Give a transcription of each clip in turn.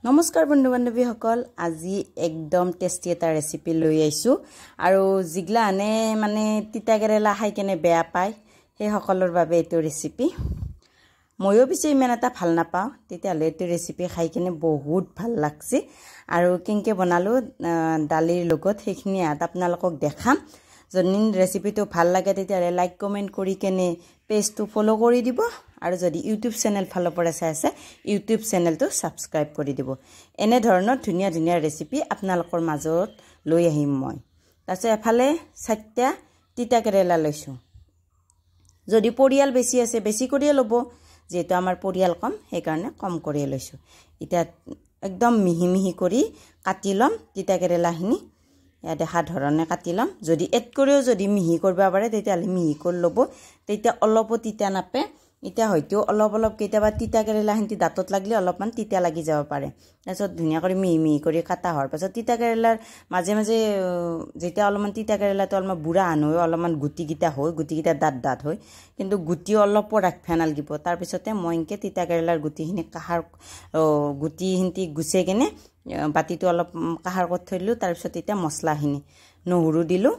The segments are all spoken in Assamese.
নমস্কাৰ বন্ধু বান্ধৱীসকল আজি একদম টেষ্টি এটা ৰেচিপি লৈ আইছো আৰু জিগলা আনে মানে তিতা কেৰেলা খাই কেনে বেয়া পায় সেই সকলৰ বাবে এইটো ৰেচিপি ময়ো পিছে ইমান এটা ভাল নাপাওঁ তেতিয়ালে এইটো ৰেচিপি খাই কেনে বহুত ভাল লাগছে আৰু কেনকে বনালো দালিৰ লগত সেইখিনি আপোনালোকক দেখাম যদি ৰেচিপিটো ভাল লাগে তেতিয়ালে লাইক কমেন্ট কৰি কেনে পেজটো ফলো কৰি দিব আৰু যদি ইউটিউব চেনেল ফলো পৰা চাই আছে ইউটিউব চেনেলটো সাবস্ক্ৰাইব কৰি দিব এনে ধৰণৰ ধুনিয়া ধুনিয়া ৰেচিপি আপোনালোকৰ মাজত লৈ আহিম মই তাছে এফালে 7টা তিতা কেৰেলা লৈছো যদি পৰিয়াল বেছি আছে বেছি কৰি ল'ব যেটো আমাৰ পৰিয়াল কম সেই কাৰণে কম কৰি লৈছো এটা একদম মিহি মিহি কৰি কাটি লম তিতা কেৰেলাখিনি या দেখা ধৰণে কাটিলাম যদি এড কৰিও যদি মিহি কৰবা পাৰে তেতিয়ালে মিহি কৰ লব তেতিয়া অলপ তিতা নাপে ইটা হয়তো অলপ অলপ কেতিয়াবা তিতা কেৰেলা হিন্তি দাঁতত লাগলে অলপমান তিতা লাগি যাব পাৰে তাৰছত ধুনিয়া কৰি মিহি মিহি কৰি কাটা হোৱাৰ পাছত তিতা কেৰেলাৰ মাজে মাজে যেতিয়া অলপমান তিতা কেৰেলাটো অলপমান বুঢ়া আন হয় অলপমান গুটিকিটা হয় গুটিকিটা দাঁত হয় কিন্তু গুটি অলপ ৰাখবা নালগিব তাৰ পিছতে মই ইনকে তিতা কেৰেলাৰ গুটিখিনি কাহাৰ গুটি হিন্তি গুছে কেনে বাটিটো অলপ কাহাৰ কৰি থৈলো তাৰ পিছত এটা মছলাখিনি নহৰু দিলো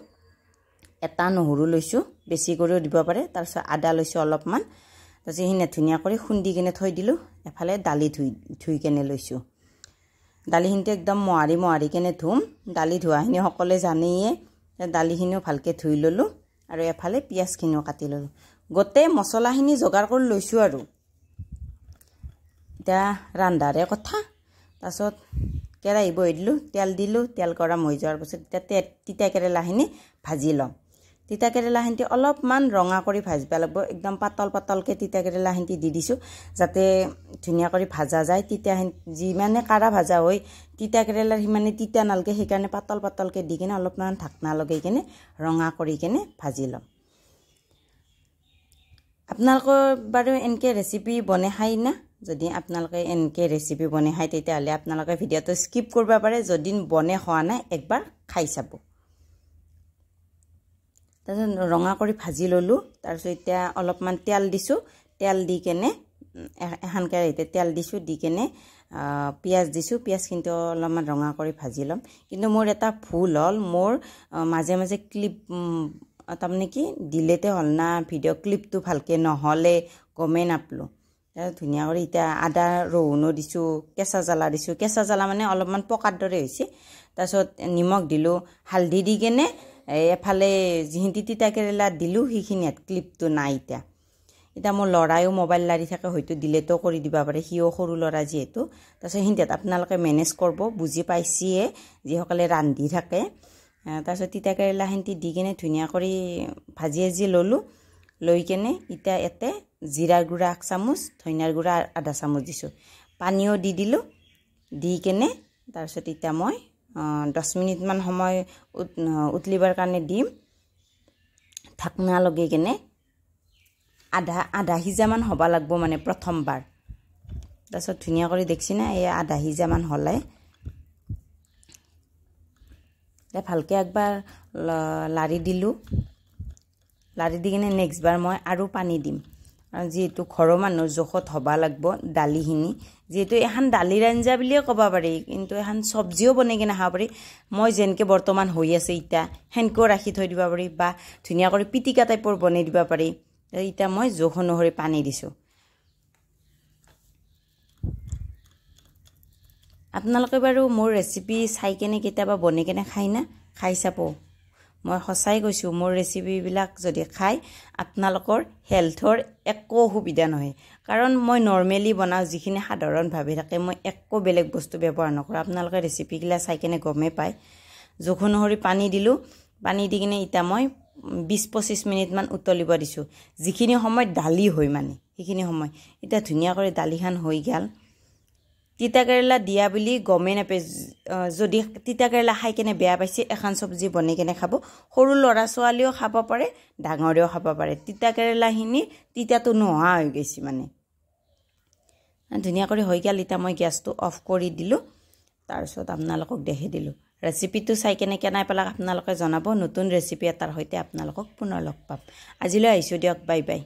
এটা নহৰু লৈছো বেছি কৰিও দিব পাৰে তাৰ পিছত আদা লৈছো অলপমান তাছে হিনে ধুনিয়া কৰি খুন্দি কেনে থৈ দিলো এফালে দালি ধুই কেনে লৈছো দালিহিনতে একদম মোহাৰি কেনে ধুম দালি ধোৱাহিনি সকলে জানেয়ে দালিহিনিও ভালকে ধুই ললো আৰু এফালে পিয়াজখিনিও কাটি ললো গতে মছলাখিনি জোগাৰ কৰি লৈছো আৰু এটা ৰান্ধাৰে কথা তাছত কেৰাহী বই দিলো তেল গৰম হৈ যোৱাৰ পাছত তিতা কেৰেলাখিনি ভাজি লম তিতা কেৰেলাখিনি অলপমান ৰঙা কৰি ভাজবা লাগব একদম পাতলকে তিতা কেৰেলাখিনি দি দিছো যাতে ধুনিয়া কৰি ভাজা যায় তিতা যিমানে কাৰা ভাজা হয় তিতা কেৰেলাৰ হিমানে তিতা নালকে সেই কাৰণে পাতলকে দি কেনে অলপমান ঢাকনা লগাই কেনে ৰঙা কৰি কেনে ভাজি লম আপোনালোকৰ বাৰু এনকে ৰেচিপি বনে খাই না যদি আপোনালোকে এনকে ৰেচিপি বনে খাই তেতিয়ালে আপোনালোকে ভিডিওটো স্কিপ কৰবা পাৰে যদি বনে খোৱা নাই একবাৰ খাই চাব তাৰছত ৰঙা কৰি ভাজি ললো তাৰছত এতিয়া অলপমান তেল দিছো তেল দি কেনে এখন কেৰাহীতে তেল দিছো দি কেনে পিয়াজ দিছো পিয়াজ কিন্তু অলপমান ৰঙা কৰি ভাজি লম কিন্তু মোৰ এটা ভুল হল মোৰ মাজে মাজে ক্লিপ তাৰমানে কি দিলেতে হল না ভিডিও ক্লিপটো ভালকে নহলে গমে নাপলো ধুনিয়া কৰি এটা আদা ৰহুনো দিছো কেঁচা জ্বালা মানে অলপমান পকাৰ দৰে হৈছে তাৰছত নিমখ দিলো হালধি দি কেনে এফালে যিহিন্তি তিতা কেৰেলা দিলো সেইখিনিত ক্লিপটো নাই এটা মোৰ লৰায়ও মোবাইল লাৰি থাকে হয়তো দিলেতো কৰি দিবা পাৰে হিও সৰু লৰা যেহেতু তাৰছত হিন্তিত আপোনালোকে মেনেজ কৰব বুজি পাইছিয়ে যিসকলে ৰান্ধি থাকে তাৰছত তিতা কেৰেলা হিন্তি দি কেনে ধুনিয়া কৰি ভাজি ললো লৈ কেনে ইটা এতে জিৰাৰ গুড়া 1 চামুচ ধনিয়াৰ গুড়া আধা চামুচ দিছো পানীও দি দিলো দি কেনে তাৰছত ইটা মই 10 মিনিট মান সময় উতলিবাৰ কাৰণে দিম ঢাকনা লগাই কেনে আধা হিজা মান হবা লাগব মানে প্ৰথমবাৰ তাৰছত ধুনিয়া কৰি দেখছি না এই আধা হিজা মান হলে ভালকে একবাৰ লাৰি দিলো লাৰি দি কেনে নেক্সট বাৰ মই আৰু পানী দিম আৰু যেহেতু ঘৰৰ মানুহৰ জোখত হবা লাগব দালিখিনি যেহেতু এখন দালিৰ আঞ্জা বুলিয়ে কবা পাৰি কিন্তু এখন সবজিও বনাই কেনে খাব পাৰি মই যেনকে বৰ্তমান হৈ আছে ইটা হেনকো ৰাখি থৈ দিবা পাৰি বা ধুনিয়া কৰি পিটিকা টাইপৰ বনাই দিবা পাৰি ইটা মই জোখ অনুসৰি পানী দিছো আপোনালোকে বাৰু মোৰ ৰেচিপি চাই কেনে কেতিয়াবা বনাই কেনে খাই না খাই চাব মই সঁচাই কৈছো মোৰ ৰেচিপি বিলাক যদি খাই আপোনালোকৰ হেলথৰ একো অসুবিধা নহয় কাৰণ মই নৰমালি বনাও যিখিনি সাধাৰণ ভাৱে থাকে মই একো বেলেগ বস্তু ব্যৱহাৰ নকৰো আপোনালোকে ৰেচিপি গিলা চাই কেনে গমে পায় জোখ অনুসৰি পানী দিলো পানী দি কিনে ইটা মই 20-25 মিনিট মান উতলিব দিছো যিখিনি সময় দালি হয় মানে সেইখিনি সময় ইটা ধুনিয়া কৰি দালিখান হৈ গেল তিতা কেৰেলা দিয়া বুলি গমে নাপে যদি তিতা কেৰেলা খাই কেনে বেয়া পাইছে এখন সবজি বনাই কেনে খাব সৰু লৰা ছোৱালীও খাব পাৰে ডাঙৰেও খাব পাৰে তিতা কেৰেলাখিনি তিতাটো নোহোৱা হৈ গৈছে মানে ধুনিয়া কৰি হৈ গেল ইটা মই গ্যাসটো অফ কৰি দিলো তাৰছত আপোনালোকক দেখাই দিলো ৰেচিপিটো চাই কেনে কেনাই পেলাক আপোনালোকে জনাব নতুন ৰেচিপি এটাৰ হৈতে আপোনালোকক পুনৰ লগ পাম আজিলৈ আহিছো দিয়ক বাই বাই